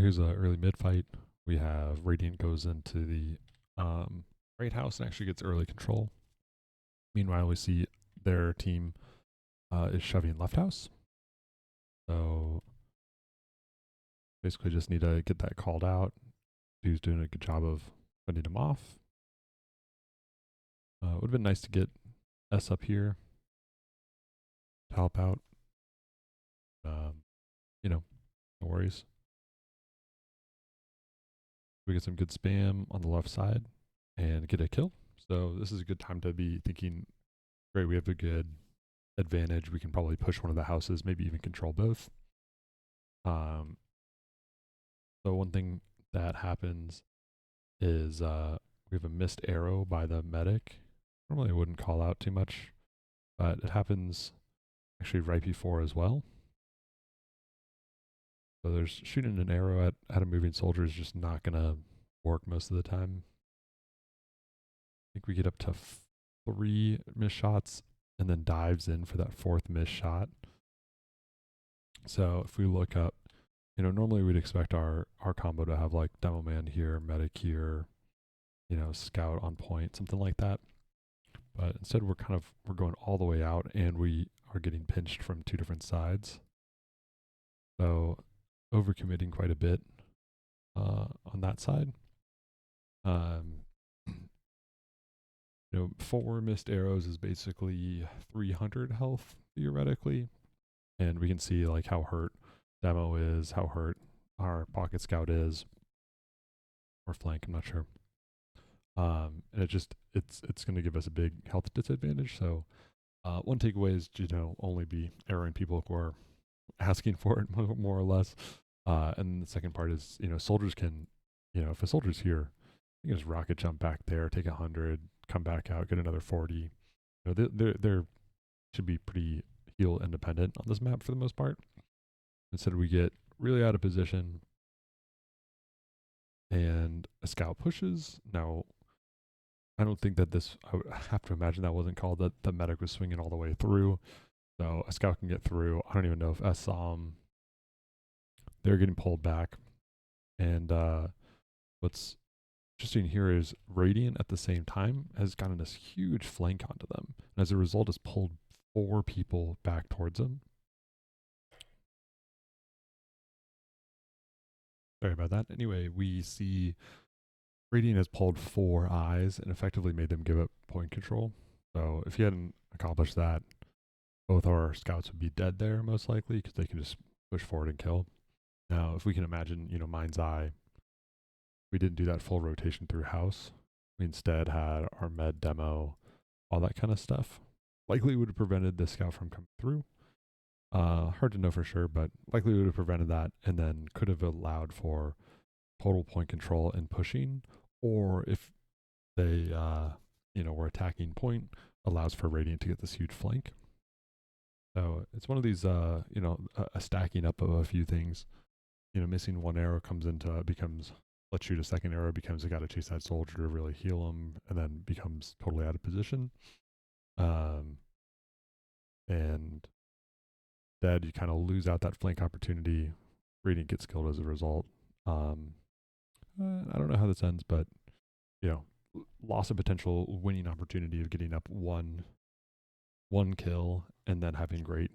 So here's a early mid fight. We have Radiant goes into the right house and actually gets early control. Meanwhile, we see their team is shoving left house. So basically just need to get that called out. Dude's doing a good job of fending him off. Would have been nice to get S up here to help out. Um, no worries. We get some good spam on the left side and get a kill. So this is a good time to be thinking, great, we have a good advantage. We can probably push one of the houses, maybe even control both. So one thing that happens is we have a missed arrow by the medic. Normally I wouldn't call out too much, but it happens actually right before as well. So there's shooting an arrow at a moving soldier is just not going to work most of the time. I think we get up to 3 missed shots and then dives in for that 4th missed shot. So if we look up, normally we'd expect our combo to have like demo man here, medic here, scout on point, something like that. But instead we're going all the way out and we are getting pinched from 2 different sides. So overcommitting quite a bit on that side. 4 missed arrows is basically 300 health theoretically, and we can see like how hurt demo is, how hurt our pocket scout is, or flank. I'm not sure. And it's going to give us a big health disadvantage. So one takeaway is only be arrowing people who are asking for it more or less. And the second part is soldiers can if a soldier's here, you can just rocket jump back there, take 100, come back out, get another 40. They should be pretty heal independent on this map for the most part. Instead, we get really out of position, and a scout pushes. Now, I don't think that this. I would have to imagine that wasn't called that the medic was swinging all the way through, so a scout can get through. I don't even know if S saw him. They're getting pulled back, and what's interesting here is Radiant at the same time has gotten this huge flank onto them, and as a result, has pulled 4 people back towards them. Sorry about that. Anyway, we see Radiant has pulled 4 eyes and effectively made them give up point control. So if he hadn't accomplished that, both our scouts would be dead there most likely because they can just push forward and kill. Now, if we can imagine, mind's eye, we didn't do that full rotation through house. We instead had our med demo, all that kind of stuff. Likely would have prevented the scout from coming through. Hard to know for sure, but likely would have prevented that and then could have allowed for total point control and pushing, or if they, were attacking point, allows for Radiant to get this huge flank. So it's one of these, a stacking up of a few things. Missing 1 arrow becomes, let's shoot a 2nd arrow, becomes I got to chase that soldier to really heal him, and then becomes totally out of position. And dead, you kind of lose out that flank opportunity. Radiant gets killed as a result. I don't know how this ends, but loss of potential winning opportunity of getting up one kill and then having great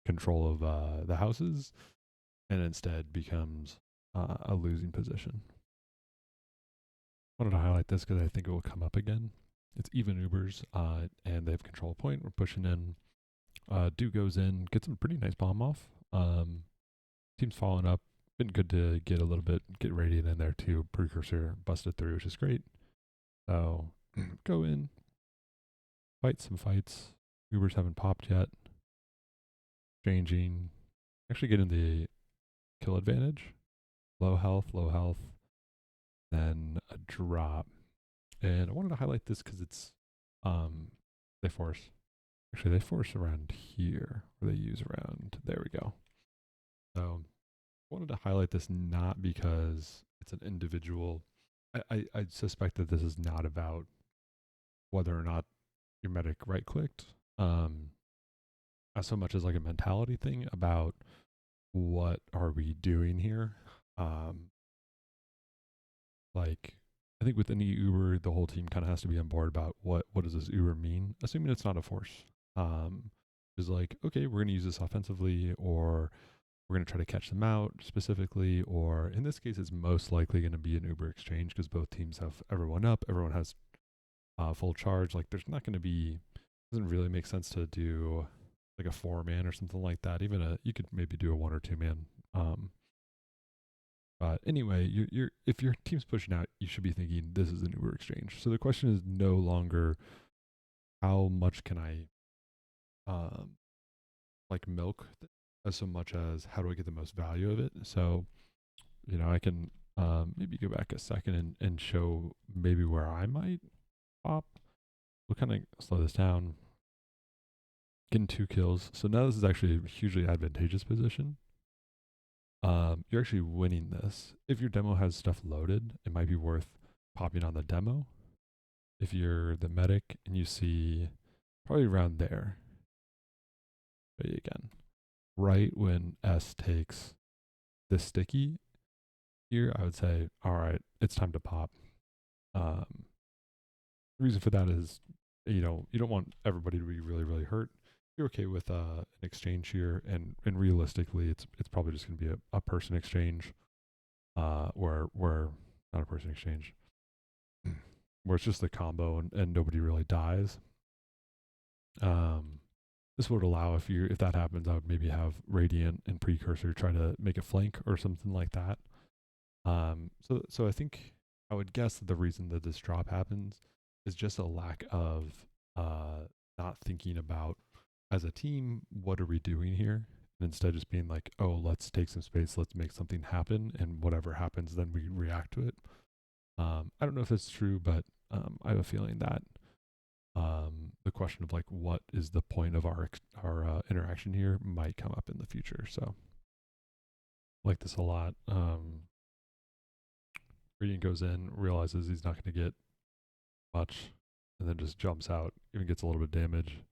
control of the houses, and instead becomes a losing position. I wanted to highlight this because I think it will come up again. It's even Ubers, and they have control point. We're pushing in. Duke goes in, gets a pretty nice bomb off. Team's following up. Been good to get Radiant in there too. Precursor busted through, which is great. So go in, fight some fights. Ubers haven't popped yet. Changing. Actually getting the kill advantage. Low health. Then a drop. And I wanted to highlight this because it's they force around here, or they use around, there we go. So I wanted to highlight this not because it's an individual. I suspect that this is not about whether or not your medic right clicked, as so much as like a mentality thing about what are we doing here. Um, like I think with any Uber, the whole team kind of has to be on board about what does this Uber mean, assuming it's not a force. Is like, okay, we're going to use this offensively, or we're going to try to catch them out specifically, or in this case, it's most likely going to be an Uber exchange because both teams have everyone up, everyone has full charge. Like, there's not going to be, doesn't really make sense to do like a 4-man or something like that. Even you could maybe do a 1 or 2 man. Um, but anyway, you're if your team's pushing out, you should be thinking this is an Uber exchange. So the question is no longer how much can I um, like milk as so much as how do I get the most value of it. So I can maybe go back a second and show maybe where I might pop. We'll kind of slow this down. Getting 2 kills. So now this is actually a hugely advantageous position. You're actually winning this. If your demo has stuff loaded, it might be worth popping on the demo. If you're the medic and you see probably around there, again, right when S takes this sticky here, I would say, all right, it's time to pop. The reason for that is, you don't want everybody to be really, really hurt. You're okay with an exchange here, and realistically, it's probably just going to be a person exchange, where not a person exchange, where it's just the combo and nobody really dies. Um, this would allow if that happens, I would maybe have Radiant and Precursor try to make a flank or something like that. So I think I would guess that the reason that this drop happens is just a lack of not thinking about as a team what are we doing here, and instead just being like, oh, let's take some space, let's make something happen, and whatever happens, then we react to it. I don't know if it's true, but I have a feeling that the question of like what is the point of our interaction here might come up in the future. So like this a lot. Radiant goes in, realizes he's not going to get much, and then just jumps out, even gets a little bit of damage.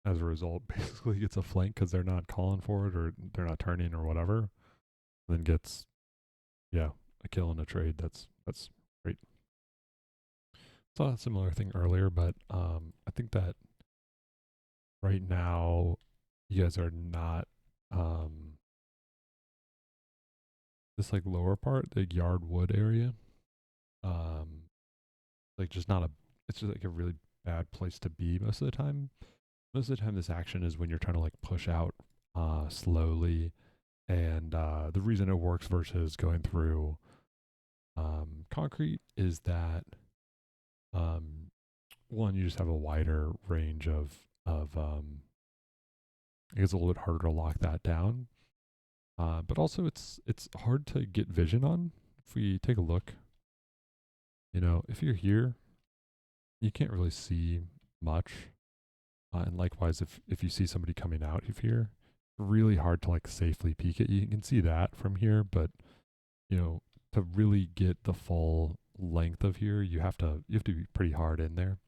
As a result, basically gets a flank because they're not calling for it or they're not turning or whatever. And then gets, yeah, a kill in a trade. That's great. Saw a similar thing earlier, but I think that right now you guys are not this like lower part, the yard wood area. Um, like just not a. It's just like a really bad place to be most of the time. Most of the time, this action is when you're trying to like push out slowly, and the reason it works versus going through concrete is that one, you just have a wider range of it gets a little bit harder to lock that down. But also it's hard to get vision on. If we take a look, if you're here, you can't really see much. And likewise, if you see somebody coming out of here, really hard to like safely peek it. You can see that from here, but to really get the full length of here, you have to be pretty hard in there.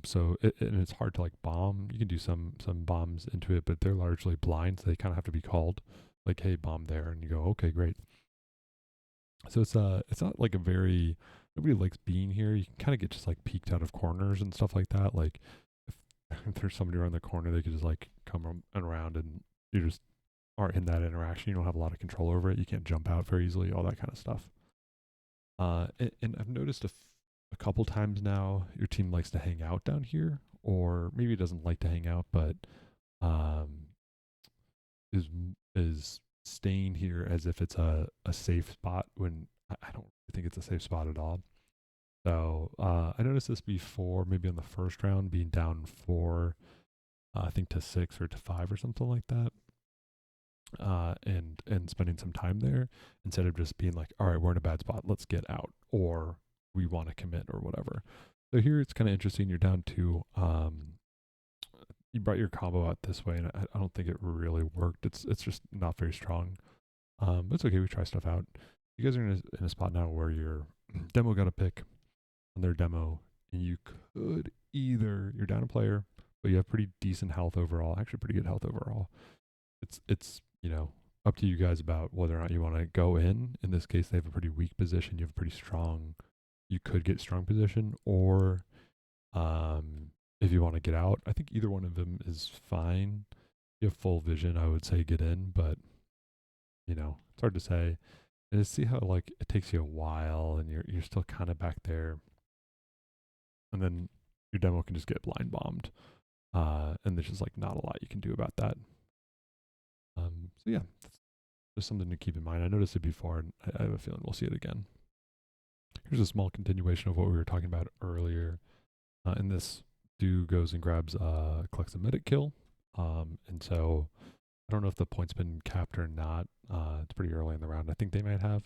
So and it's hard to like bomb. You can do some bombs into it, but they're largely blind, so they kind of have to be called. Like, hey, bomb there, and you go, okay, great. So it's not like a very nobody likes being here. You can kind of get just like peeked out of corners and stuff like that. Like if there's somebody around the corner, they could just like come around, and you just are in that interaction. You don't have a lot of control over it. You can't jump out very easily. All that kind of stuff. And I've noticed a couple times now, your team likes to hang out down here, or maybe it doesn't like to hang out, but um, is staying here as if it's a safe spot when I don't think it's a safe spot at all. So I noticed this before, maybe on the first round, being down 4, I think to 6 or to 5 or something like that. And spending some time there instead of just being like, all right, we're in a bad spot, let's get out, or we want to commit or whatever. So here it's kind of interesting. You're down 2. You brought your combo out this way, and I don't think it really worked. It's just not very strong. But it's okay. We try stuff out. You guys are in a spot now where your demo got a pick on their demo, and you could either you're down a player, but you have pretty decent health overall. Actually, pretty good health overall. It's up to you guys about whether or not you want to go in. In this case, they have a pretty weak position. You have a pretty strong, you could get strong position, or if you want to get out, I think either one of them is fine. If you have full vision, I would say get in, but it's hard to say. And to see how like it takes you a while and you're still kind of back there, and then your demo can just get blind bombed. And there's just like not a lot you can do about that. So yeah, that's just something to keep in mind. I noticed it before, and I have a feeling we'll see it again. Here's a small continuation of what we were talking about earlier. And this dude goes and grabs, collects a medic kill. And so I don't know if the point's been capped or not. It's pretty early in the round. I think they might have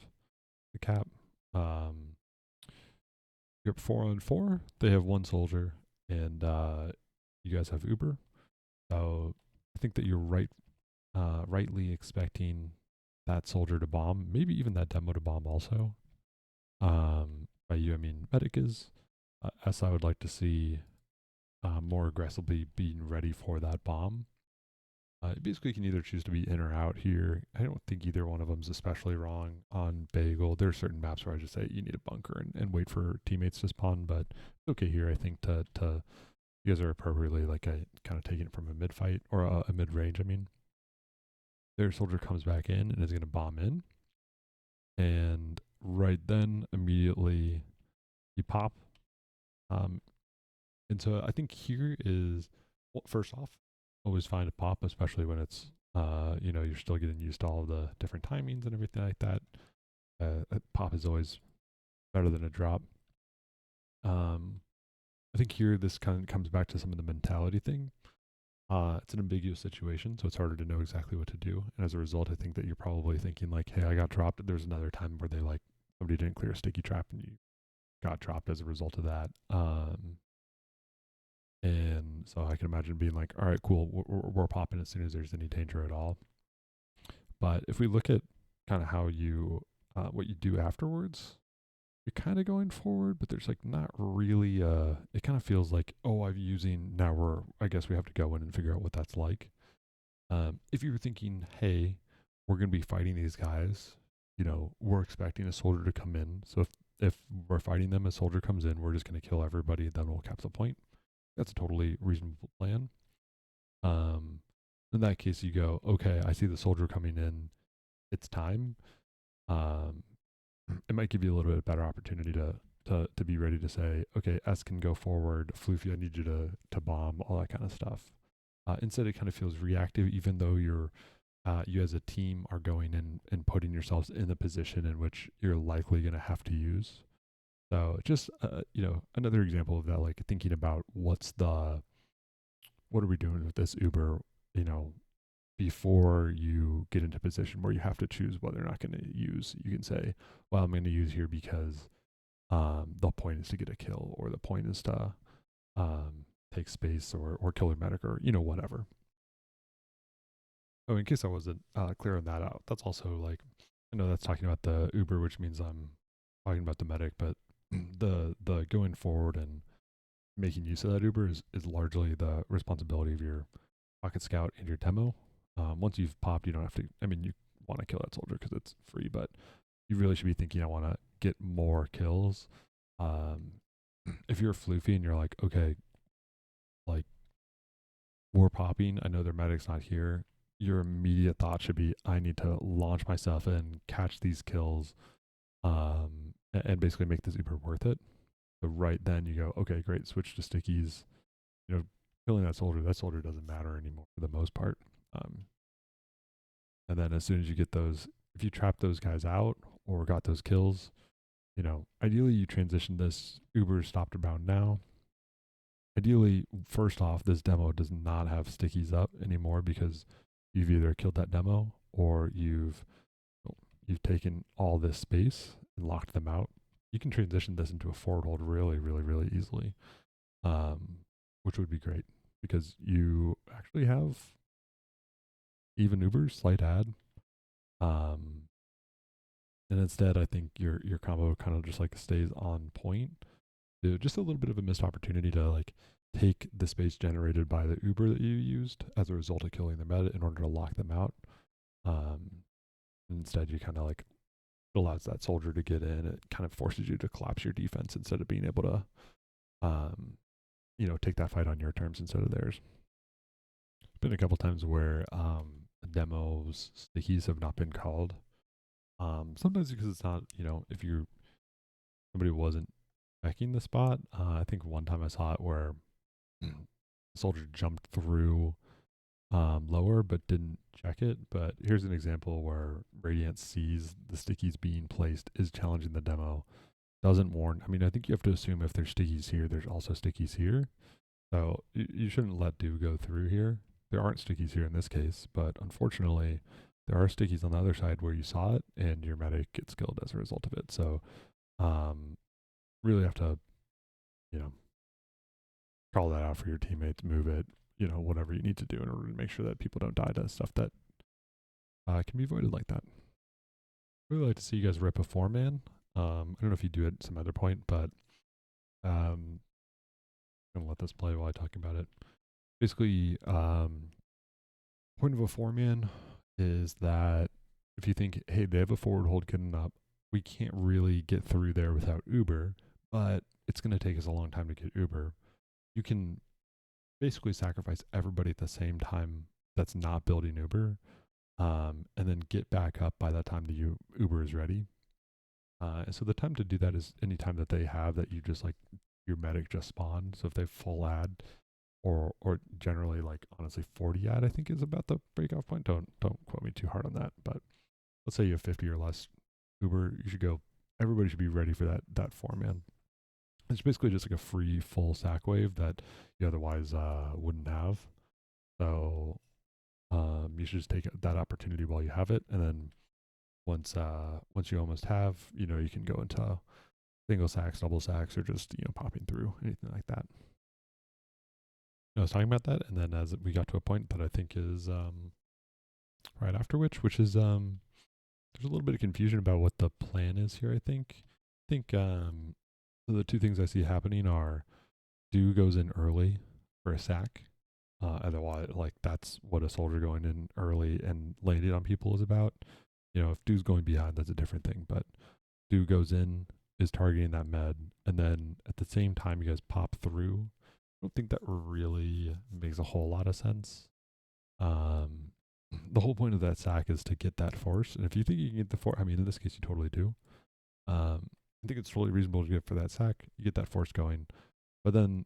the cap. You're 4-on-4. They have one soldier, and you guys have Uber. So I think that you're rightly expecting that soldier to bomb, maybe even that demo to bomb also. By you, I mean medic is. I would like to see more aggressively being ready for that bomb. Basically, you can either choose to be in or out here. I don't think either one of them is especially wrong on Bagel. There are certain maps where I just say you need a bunker and wait for teammates to spawn, but it's okay here. I think to you guys are appropriately like kind of taking it from a mid fight or a mid range. I mean, their soldier comes back in and is going to bomb in, and right then immediately you pop. And so I think here is, well, first off, always fine to pop, especially when it's you're still getting used to all of the different timings and everything like that. A pop is always better than a drop. I think here this kind of comes back to some of the mentality thing. It's an ambiguous situation, so it's harder to know exactly what to do. And as a result, I think that you're probably thinking like, "Hey, I got dropped." There's another time where they like somebody didn't clear a sticky trap and you got dropped as a result of that. And so I can imagine being like, "All right, cool, we're popping as soon as there's any danger at all." But if we look at kind of how you what you do afterwards, you're kind of going forward, but there's like not really it kind of feels like, oh, I'm using now I guess we have to go in and figure out what that's like. If you were thinking, hey, we're going to be fighting these guys, we're expecting a soldier to come in. So if we're fighting them, a soldier comes in, we're just going to kill everybody, then we'll cap the point. That's a totally reasonable plan. In that case, you go, okay, I see the soldier coming in. It's time. Um, it might give you a little bit better opportunity to be ready to say, okay, S can go forward. Floofy, I need you to bomb, all that kind of stuff. Instead, it kind of feels reactive, even though you as a team are going in and putting yourselves in the position in which you're likely going to have to use. So just another example of that, like thinking about what are we doing with this Uber, before you get into a position where you have to choose whether or not going to use. You can say, well, I'm going to use here because the point is to get a kill, or the point is to take space, or kill a medic, or whatever. Oh, in case I wasn't clearing that out, that's also like, I know that's talking about the Uber, which means I'm talking about the medic, but the going forward and making use of that Uber is largely the responsibility of your pocket scout and your demo. Once you've popped, you don't have to. I mean, you want to kill that soldier because it's free, but you really should be thinking, I want to get more kills. If you're floofy and you're like, okay, like we're popping, I know their medic's not here. Your immediate thought should be, I need to launch myself in, catch these kills, and basically make this Uber worth it. So right then you go, okay, great, switch to stickies. Killing that soldier doesn't matter anymore for the most part. And then as soon as you get those, if you trap those guys out or got those kills, ideally you transition this Uber stopped around now. Ideally, first off, this demo does not have stickies up anymore because you've either killed that demo or you've taken all this space and locked them out. You can transition this into a forward hold really, really, really easily, which would be great because you actually have even Ubers, slight ad. And instead, I think your combo kind of just like stays on point. Just a little bit of a missed opportunity to like take the space generated by the Uber that you used as a result of killing the meta in order to lock them out. Um, Instead, you kind of like it allows that soldier to get in. It kind of forces you to collapse your defense instead of being able to, um, take that fight on your terms instead of theirs. There's been a couple times where demos stickies have not been called. Sometimes because it's not, if somebody wasn't checking the spot. I think one time I saw it where the soldier jumped through lower but didn't check it. But here's an example where Radiant sees the stickies being placed, is challenging the demo, doesn't warn. I mean, I think you have to assume if there's stickies here, there's also stickies here. So you shouldn't let do go through here. There aren't stickies here in this case, but unfortunately, there are stickies on the other side where you saw it, and your medic gets killed as a result of it. So, um, really have to, you know, call that out for your teammates, move it, whatever you need to do in order to make sure that people don't die to stuff that can be avoided like that. Really like to see you guys rip a 4-man. I don't know if you do it at some other point, but I'm gonna let this play while I talk about it. Basically, point of a 4-man is that if you think, hey, they have a forward hold getting up, we can't really get through there without Uber, but it's going to take us a long time to get Uber. You can basically sacrifice everybody at the same time that's not building Uber, and then get back up by the time the Uber is ready. And so the time to do that is any time that they have that you just like your medic just spawned. So if they full ad, or generally like honestly 40 ad I think is about the breakoff point. Don't quote me too hard on that, but let's say you have 50 or less Uber, you should go. Everybody should be ready for that 4-man. It's basically just like a free full sack wave that you otherwise wouldn't have. So you should just take that opportunity while you have it, and then once you almost have, you can go into single sacks, double sacks, or just popping through anything like that. I was talking about that, and then as we got to a point that I think is right after which is there's a little bit of confusion about what the plan is here. I think the two things I see happening are Do goes in early for a sack. Otherwise, like that's what a soldier going in early and landing on people is about. If Do's going behind, that's a different thing. But Do goes in, is targeting that med, and then at the same time, you guys pop through. I don't think that really makes a whole lot of sense. The whole point of that sack is to get that force, and if you think you can get the force, I mean, in this case, you totally do. I think it's totally reasonable to get for that sack. You get that force going, but then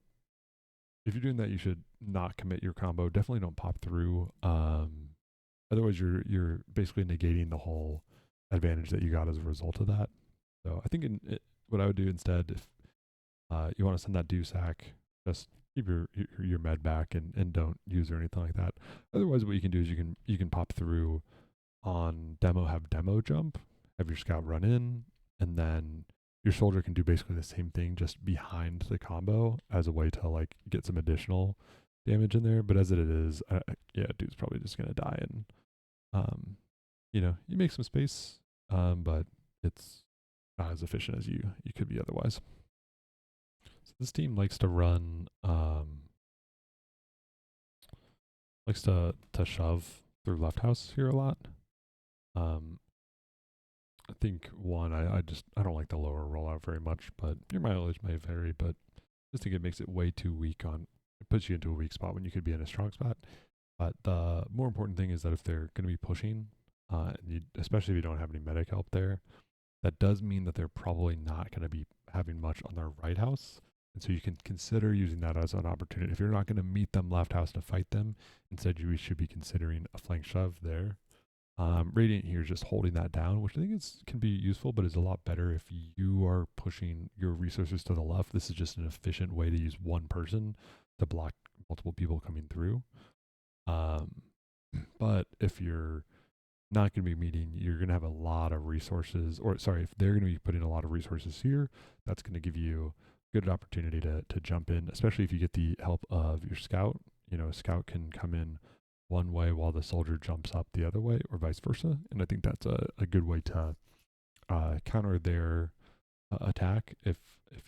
if you're doing that, you should not commit your combo. Definitely don't pop through. Otherwise, you're basically negating the whole advantage that you got as a result of that. So I think what I would do instead, if you want to send that do sack, just keep your med back and don't use or anything like that. Otherwise, what you can do is you can pop through on demo, have demo jump, have your scout run in, and then your soldier can do basically the same thing just behind the combo as a way to like get some additional damage in there. But as it is, yeah, dude's probably just gonna die, and you make some space, but it's not as efficient as you could be otherwise. So this team likes to run, likes to shove through left house here a lot. I think one, I don't like the lower rollout very much, but your mileage may vary, but I just think it makes it way too weak it puts you into a weak spot when you could be in a strong spot. But the more important thing is that if they're going to be pushing, especially if you don't have any medic help there, that does mean that they're probably not going to be having much on their right house. And so you can consider using that as an opportunity. If you're not going to meet them left house to fight them, instead you should be considering a flank shove there. Radiant here is just holding that down, which I think can be useful, but is a lot better if you are pushing your resources to the left. This is just an efficient way to use one person to block multiple people coming through. But if you're not going to be meeting, you're going to have a lot of resources, or sorry, if they're going to be putting a lot of resources here, that's going to give you a good opportunity to jump in, especially if you get the help of your scout. A scout can come in one way while the soldier jumps up the other way, or vice versa. And I think that's a good way to counter their attack if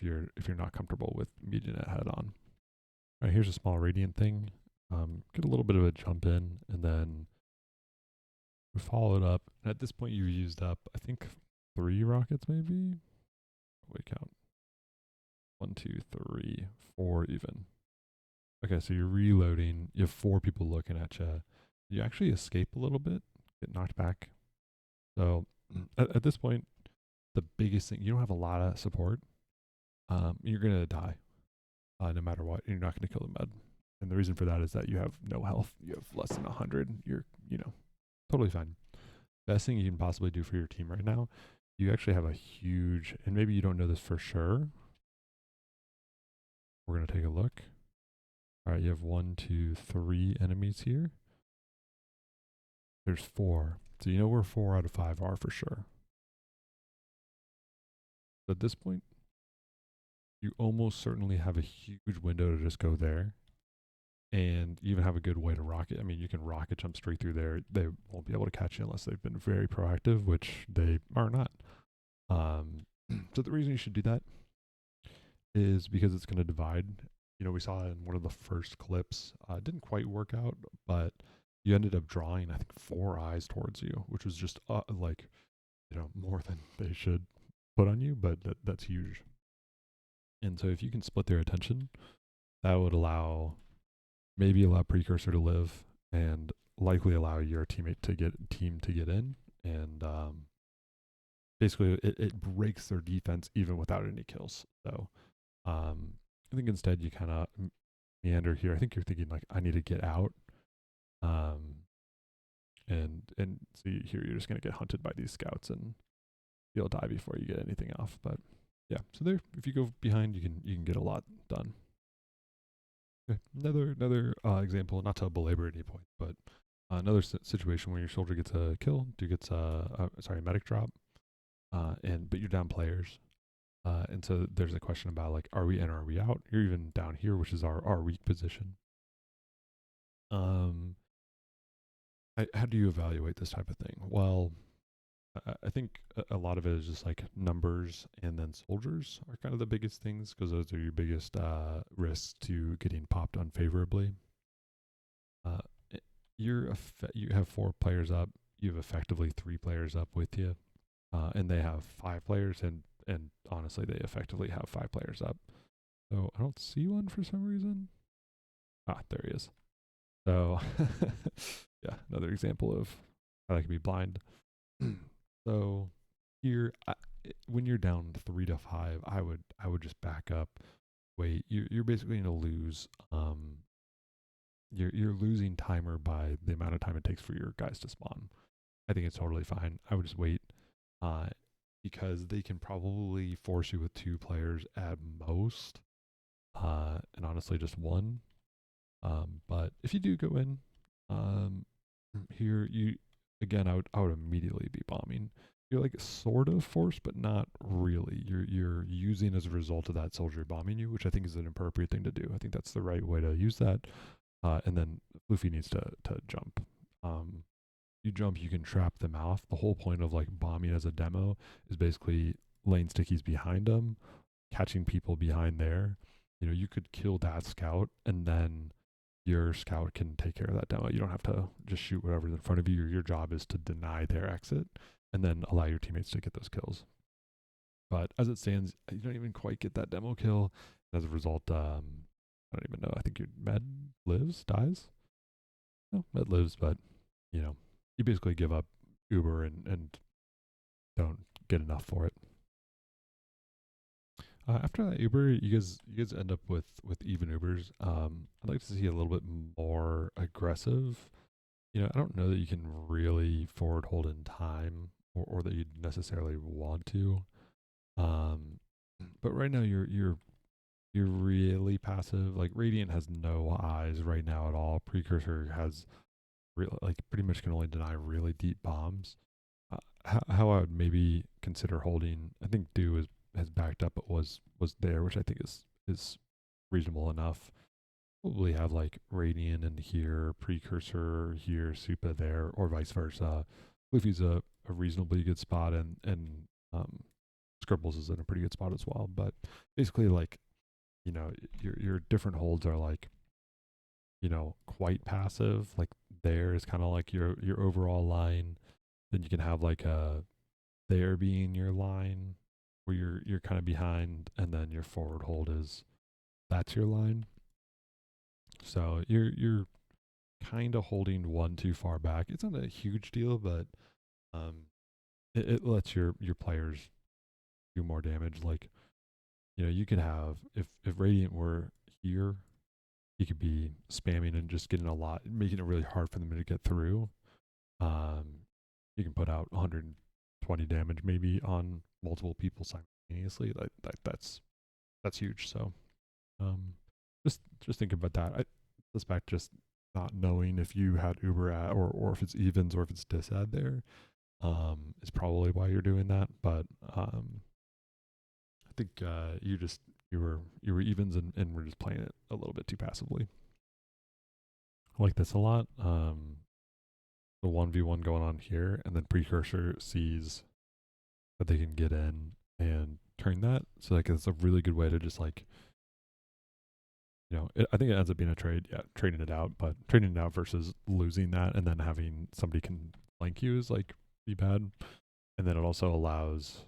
you're not comfortable with meeting it head on. All right, here's a small radiant thing. Get a little bit of a jump in, and then We followed up, and at this point, you used up, I think, 3 rockets, maybe. Wait, count. 1, 2, 3, 4 even. Okay, so you're reloading. You have 4 people looking at you. You actually escape a little bit, get knocked back. So at this point, the biggest thing, you don't have a lot of support. You're gonna die, no matter what. You're not gonna kill the med, and the reason for that is that you have no health. You have less than 100. You're, totally fine. Best thing you can possibly do for your team right now, you actually have a huge, and maybe you don't know this for sure. We're gonna take a look. All right, you have 1, 2, 3 enemies here. There's 4, so you know where 4 out of 5 are for sure. So at this point, you almost certainly have a huge window to just go there, and you even have a good way to rocket. I mean, you can rocket jump straight through there. They won't be able to catch you unless they've been very proactive, which they are not. So the reason you should do that is because it's going to divide. We saw in one of the first clips, it didn't quite work out, but you ended up drawing, I think, 4 eyes towards you, which was just more than they should put on you, but that's huge. And so if you can split their attention, that would maybe allow Precursor to live and likely allow your team to get in, and basically it breaks their defense even without any kills. So I think instead you kind of meander here. I think you're thinking like, I need to get out, and see here you're just gonna get hunted by these scouts and you'll die before you get anything off. But yeah, so there, if you go behind, you can get a lot done. Okay. Another example, not to belabor any point, but another situation where your soldier gets a kill, dude gets a medic drop, but you're down players. And so there's a question about like, are we in or are we out? You're even down here, which is our weak position. How do you evaluate this type of thing? Well, I think a lot of it is just like numbers, and then soldiers are kind of the biggest things because those are your biggest risks to getting popped unfavorably. Uh, you have 4 players up. You have effectively 3 players up with you, and they have 5 players, and honestly, they effectively have 5 players up. So I don't see one for some reason. There he is. So yeah, another example of how that can be blind. So here, when you're down 3 to 5, I would just back up. Wait, you're basically gonna lose. You're losing timer by the amount of time it takes for your guys to spawn. I think it's totally fine. I would just wait, because they can probably force you with 2 players at most, and honestly just 1. But if you do go in, here I would immediately be bombing. You're like sort of forced, but not really. You're using as a result of that soldier bombing you, which I think is an appropriate thing to do. I think that's the right way to use that. And then Luffy needs to jump. You jump, you can trap them off. The whole point of like bombing as a demo is basically laying stickies behind them, catching people behind there. You could kill that scout, and then your scout can take care of that demo. You don't have to just shoot whatever's in front of you. Your job is to deny their exit and then allow your teammates to get those kills. But as it stands, you don't even quite get that demo kill. As a result, I don't even know. I think your med dies. No, med lives, but you basically give up Uber and don't get enough for it. After that Uber, you guys end up with even Ubers. I'd like to see a little bit more aggressive. I don't know that you can really forward hold in time, or that you'd necessarily want to. But right now you're really passive. Like Radiant has no eyes right now at all. Precursor has pretty much can only deny really deep bombs. How I would maybe consider holding, I think Do has backed up, but was there, which I think is reasonable enough. Probably have like Radiant in here, Precursor here, Supa there, or vice versa. Luffy's a reasonably good spot, and Scribbles is in a pretty good spot as well. But basically, like, your different holds are like quite passive. Like there is kind of like your overall line. Then you can have like a there being your line where you're kind of behind, and then your forward hold is that's your line. So you're kind of holding one too far back. It's not a huge deal, but um, it lets your players do more damage. Like you could have if Radiant were here, you could be spamming and just getting a lot, making it really hard for them to get through. Um, you can put out 120 damage maybe on multiple people simultaneously. That's huge. So um, just think about that. I suspect just not knowing if you had Uber at or if it's evens or if it's disad there is probably why you're doing that. But I think you were evens and were just playing it a little bit too passively. I like this a lot. The 1v1 going on here, and then Precursor sees that they can get in and turn that. So like it's a really good way to just like I think it ends up being a trade. Yeah, trading it out, but trading it out versus losing that and then having somebody can flank you is like be bad. And then it also allows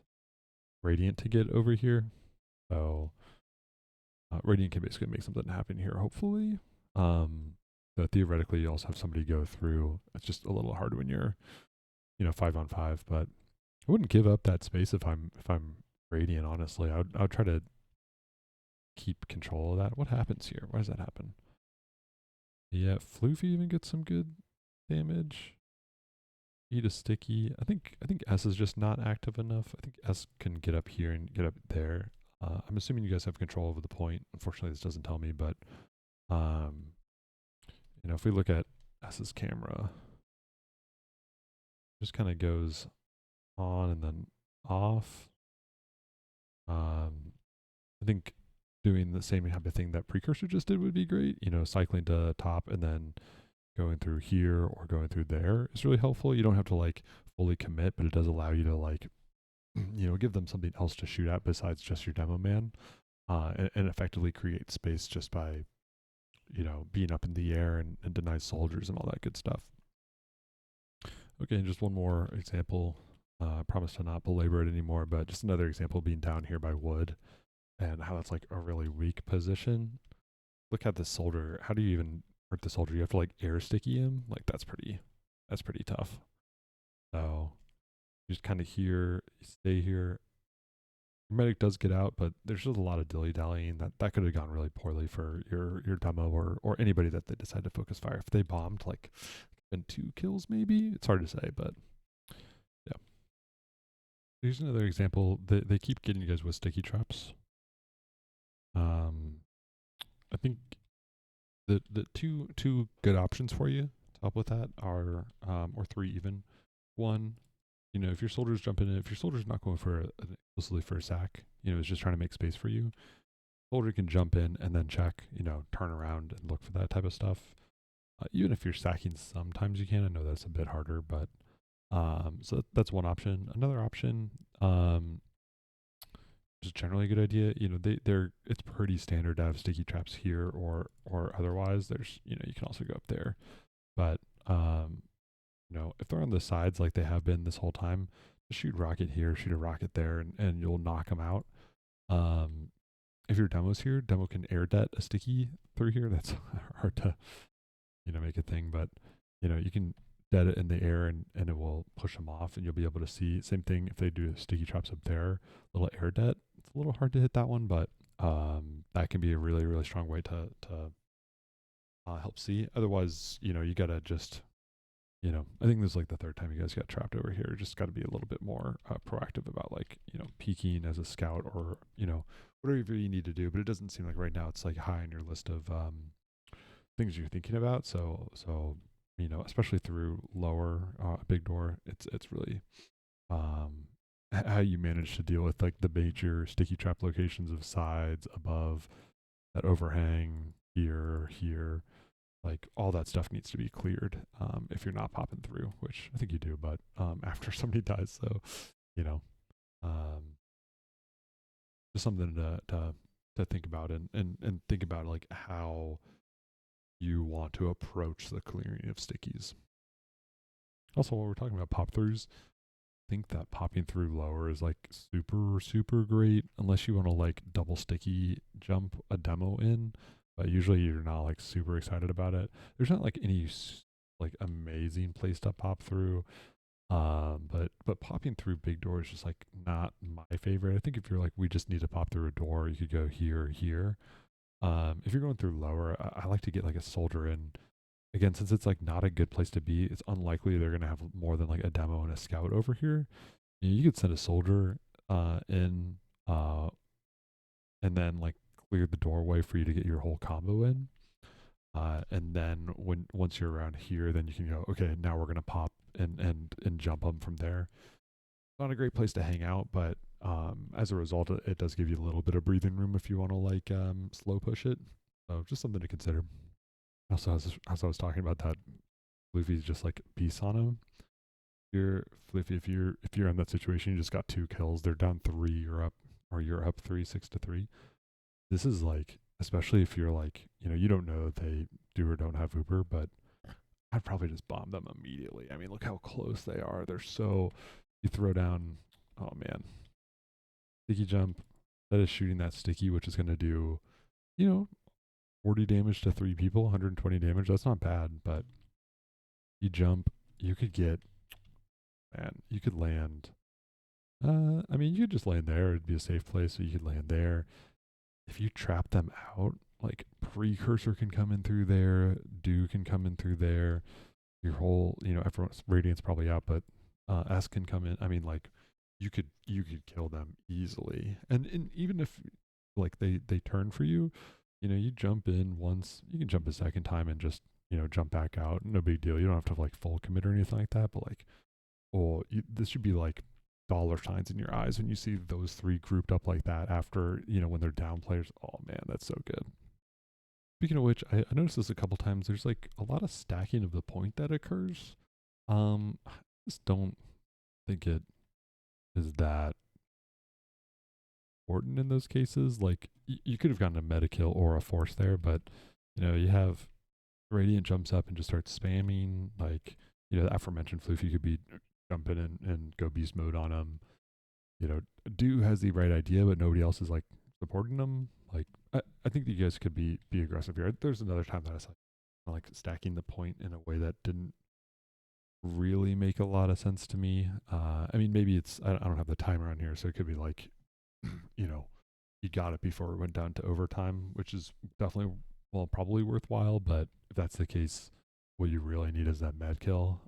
Radiant to get over here. So Radiant can basically make something happen here, hopefully. But theoretically, you also have somebody go through. It's just a little hard when you're, 5-on-5. But I wouldn't give up that space if I'm Radiant. Honestly, I would try to keep control of that. What happens here? Why does that happen? Yeah, Floofy even gets some good damage. Eat a sticky. I think S is just not active enough. I think S can get up here and get up there. I'm assuming you guys have control over the point. Unfortunately, this doesn't tell me, but um, if we look at S's camera, it just kind of goes on and then off. I think doing the same type of thing that Precursor just did would be great. Cycling to top and then going through here or going through there is really helpful. You don't have to like fully commit, but it does allow you to like, give them something else to shoot at besides just your demo man, and effectively create space just by, being up in the air and deny soldiers and all that good stuff. Okay, and just one more example. I promise to not belabor it anymore, but just another example being down here by wood and how that's like a really weak position. Look at the soldier. How do you even hurt the soldier? You have to like air sticky him. Like that's pretty tough. So you just kind of here, stay here. Your medic does get out, but there's just a lot of dilly dallying that could have gone really poorly for your demo or anybody that they decide to focus fire. If they bombed like and 2 kills maybe, it's hard to say, but yeah. Here's another example. They keep getting you guys with sticky traps. I think the two good options for you to help with that are or 3 even. One, if your soldier's jumping in, if your soldier's not going for explicitly for a sack, is just trying to make space for you, soldier can jump in and then check, turn around and look for that type of stuff. Even if you're sacking, sometimes you can. I know that's a bit harder, but so that's one option. Another option, just generally a good idea. It's pretty standard to have sticky traps here or otherwise. There's you can also go up there, but if they're on the sides like they have been this whole time, just shoot rocket here, shoot a rocket there, and you'll knock them out. If your demo's here, demo can air det a sticky through here. That's hard to make a thing, but you can dead it in the air and it will push them off, and you'll be able to see. Same thing if they do sticky traps up there, little air det. It's a little hard to hit that one, but that can be a really really strong way to help see. Otherwise, you gotta just I think this is like the third time you guys got trapped over here. Just got to be a little bit more proactive about like, peeking as a scout or, whatever you need to do. But it doesn't seem like right now it's like high on your list of things you're thinking about. So, especially through lower big door, it's really how you manage to deal with like the major sticky trap locations of sides, above, that overhang here, like all that stuff needs to be cleared if you're not popping through, which I think you do, but after somebody dies. So you know um, just something to think about and think about like how you want to approach the clearing of stickies. Also, while we're talking about pop throughs, I think that popping through lower is like super, super great unless you want to like double sticky jump a demo in. But usually you're not like super excited about it. There's not like any like amazing place to pop through. But popping through big doors is just like not my favorite. I think if you're like we just need to pop through a door, you could go here, here. If you're going through lower, I like to get like a soldier in. Again, since it's like not a good place to be, it's unlikely they're gonna have more than like a demo and a scout over here. You could send a soldier in, and then like clear the doorway for you to get your whole combo in. And then once you're around here, then you can go, okay, now we're gonna pop and jump them from there. Not a great place to hang out, but as a result, it does give you a little bit of breathing room if you want to like slow push it. So just something to consider. Also, as I was talking about that, Luffy's just like peace on him. You're Fliffy, if you're in that situation, you just got 2 kills. They're down 3. You're up, or you're up 3, 6-3. This is like, especially if you're like, you don't know if they do or don't have Uber, but I'd probably just bomb them immediately. I mean, look how close they are. They're so. You throw down. Oh man, sticky jump. That is shooting that sticky, which is going to do, you know, 40 damage to 3 people, 120 damage. That's not bad, but you jump, you could get, man, you could land. I mean, you could just land there. It'd be a safe place, so you could land there. If you trap them out, like Precursor can come in through there, Dew can come in through there. Your whole, everyone's Radiant's probably out, but S can come in. I mean, like, you could kill them easily. And even if like they turn for you, you jump in once, you can jump a second time and just jump back out. No big deal. You don't have to like full commit or anything like that. But like, this should be like dollar signs in your eyes when you see those 3 grouped up like that after when they're down players. Oh man, that's so good. Speaking of which, I noticed this a couple times. There's like a lot of stacking of the point that occurs. I just don't think it is that important in those cases. Like you could have gotten a meta kill or a force there, but you have Radiant jumps up and just starts spamming. Like the aforementioned Floofy could be jumping in and go beast mode on him. Dew has the right idea, but nobody else is like supporting him. Like I think that you guys could be aggressive here. There's another time that I saw like stacking the point in a way that didn't really make a lot of sense to me. I mean, maybe it's I don't have the timer on here, so it could be like, you got it before it went down to overtime, which is definitely probably worthwhile. But if that's the case, what you really need is that med kill.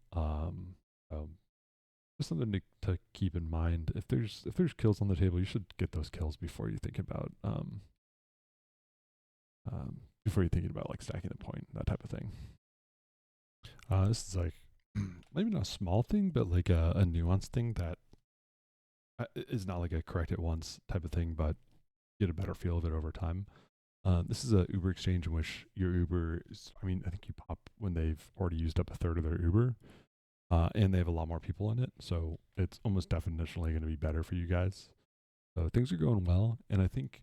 Just something to keep in mind. If there's kills on the table, you should get those kills before you think about like stacking the point, that type of thing. This is like maybe not a small thing, but like a nuanced thing that is not like a correct it once type of thing, but get a better feel of it over time. This is a Uber exchange in which your Uber is, I mean, I think you pop when they've already used up a third of their Uber, and they have a lot more people in it, so it's almost definitionally going to be better for you guys. So things are going well, and I think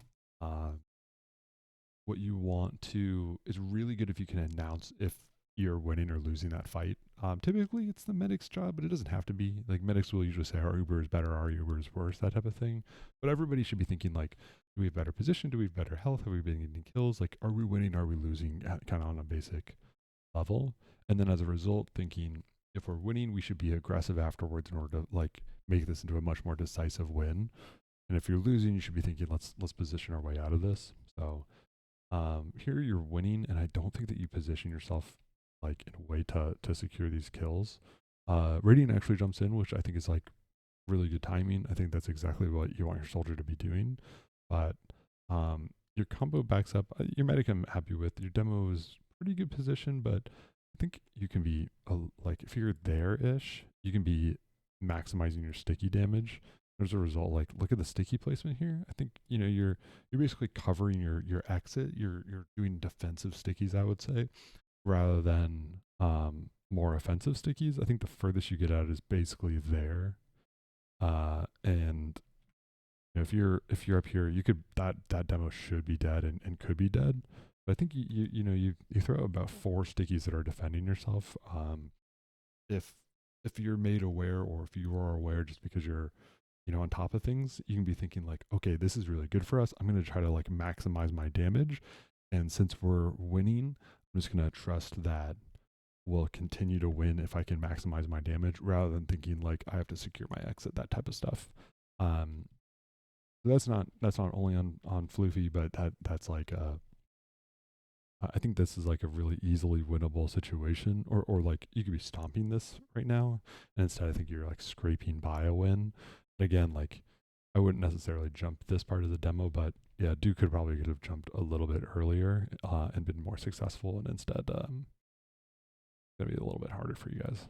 what you want to is really good if you can announce if you're winning or losing that fight. Typically, it's the medic's job, but it doesn't have to be. Like medics will usually say our Uber is better, our Uber is worse, that type of thing. But everybody should be thinking like, do we have better position? Do we have better health? Have we been getting kills? Like, are we winning? Are we losing? Kind of on a basic level. And then as a result, thinking if we're winning, we should be aggressive afterwards in order to like make this into a much more decisive win. And if you're losing, you should be thinking let's position our way out of this. So here you're winning, and I don't think that you position yourself like in a way to secure these kills. Radiant actually jumps in, which I think is like really good timing. I think that's exactly what you want your soldier to be doing. But your combo backs up. Your medic I'm happy with. Your demo is pretty good position, but I think you can be like if you're there-ish, you can be maximizing your sticky damage. As a result, like look at the sticky placement here. I think you're basically covering your exit. You're doing defensive stickies, I would say, rather than more offensive stickies. I think the furthest you get out is basically there. And if you're up here, you could that demo should be dead and could be dead. But I think you throw about 4 stickies that are defending yourself. If you're made aware, or if you are aware just because you're on top of things, you can be thinking like, okay, this is really good for us. I'm going to try to like maximize my damage. And since we're winning, I'm just going to trust that we'll continue to win if I can maximize my damage, rather than thinking like I have to secure my exit, that type of stuff. Um, that's not only on Floofy, but that's like I think this is like a really easily winnable situation, or like you could be stomping this right now, and instead I think you're like scraping by a win. But again, like I wouldn't necessarily jump this part of the demo, but yeah, Duke could have jumped a little bit earlier and been more successful, and instead gonna be a little bit harder for you guys.